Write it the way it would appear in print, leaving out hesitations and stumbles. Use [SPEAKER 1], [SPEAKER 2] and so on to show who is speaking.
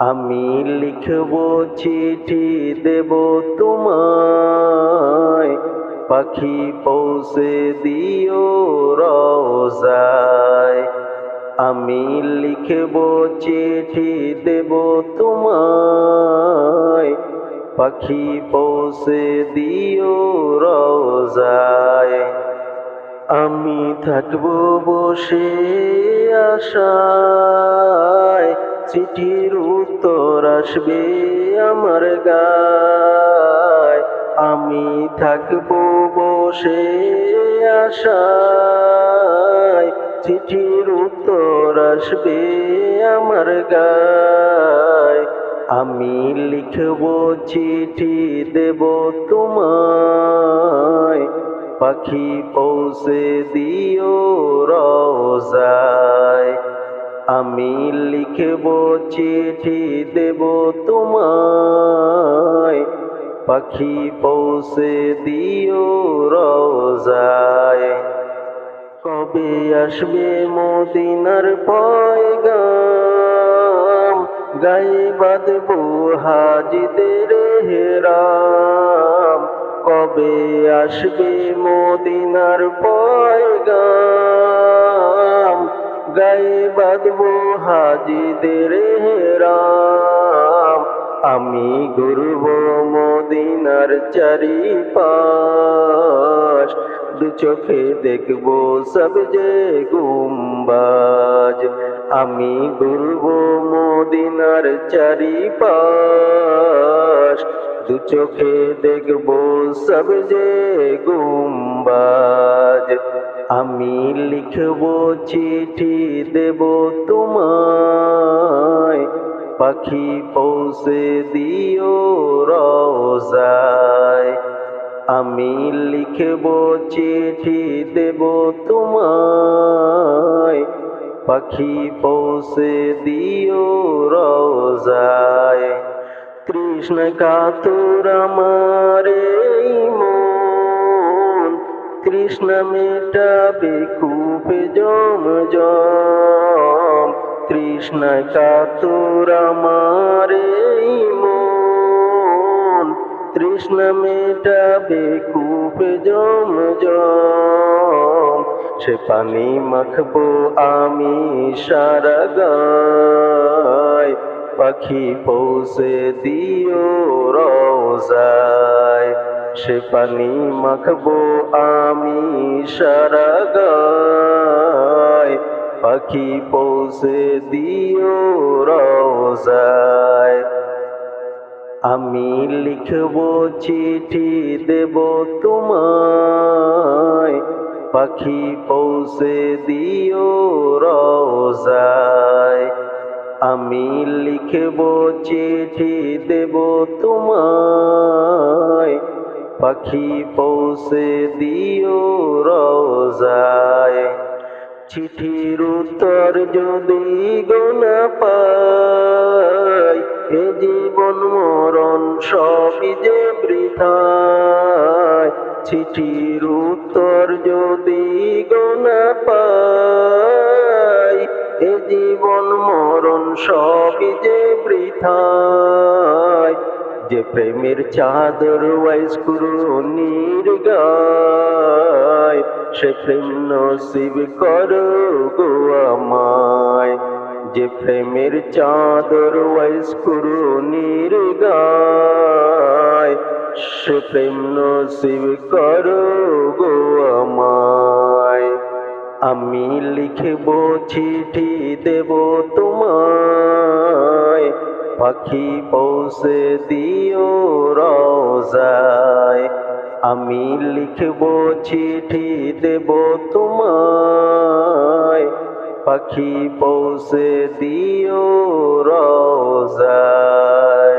[SPEAKER 1] আমি লিখব চিঠি দেব তোমায়, পাখি পৌঁছে দিও রওজায়। আমি লিখব চিঠি দেব তোমায়, পাখি পৌঁছে দিও রওজায়। আমি থাকব বসে আশায়, চিঠির উত্তর আসবে আমার গায়। আমি থাকব বসে আশায়, চিঠির উত্তর আসবে আমার গায়। আমি লিখব চিঠি দেব তোমায়, পাখি পৌঁছে দিও রওজায়। আমি লিখব চিঠি দেব তোমায়, পাখি পৌঁছে দিও রওজায়। কবে আসবে মদিনার পয়গাম, গায়ে বাঁধবো হাজিদের হেরাম। কবে আসবে মদিনার পয়গাম, গায়ে বাঁধবো হাজিদের হেরাম। আমি ঘুরব মদিনার চারিপাশ, দু চোখে দেখব সবজে গুম্বাজ। আমি ঘুরব মদিনার চারিপাশ, দু চোখে দেখব সবজে গুম্বাজ। আমি লিখব চিঠি দেব তোমায়, পাখি পৌঁছে দিও রওজায়। আমি লিখব চিঠি দেব তোমায়, পাখি পৌঁছে দিও রওজায়। তৃষ্ণা কাতর আমার এই মন, তৃষ্ণা মেটাবে কূপে জমজম। তৃষ্ণা কাতর আমার এই মন, তৃষ্ণা মেটাবে কূপে জমজম। সে পানি মাখবো আমি সারা গায়, পাখি পৌঁছে দিও রওজায়। সে পানি মাখবো আমি সারা গায়, পাখি পৌঁছে দিও রওজায়। আমি লিখব চিঠি দেব তোমায়, পাখি পৌঁছে দিও রওজায়। আমি লিখব চিঠি দেব তোমায়, পাখি পৌঁছে দিও রওজায়। চিঠির উত্তর যদি গো না পাই, এ জীবন মরণ সবই যে বৃথায়। চিঠির উত্তর যদি গো না পাই, এ জীবন মরণ সবই যে বৃথায়। যে প্রেমের চাদর ওয়াইস কুরুনির গায়, সে প্রেম নসিব করো গো আমায়। যে প্রেমের চাদর ওয়াইস কুরুনির গায়, সে প্রেম নসিব করো গো আমায়। আমি লিখব চিঠি দেব তোমায়, পাখি পৌঁছে দিও রওজায়। আমি লিখব চিঠি দেব তোমায়, পাখি পৌঁছে দিও রওজায়।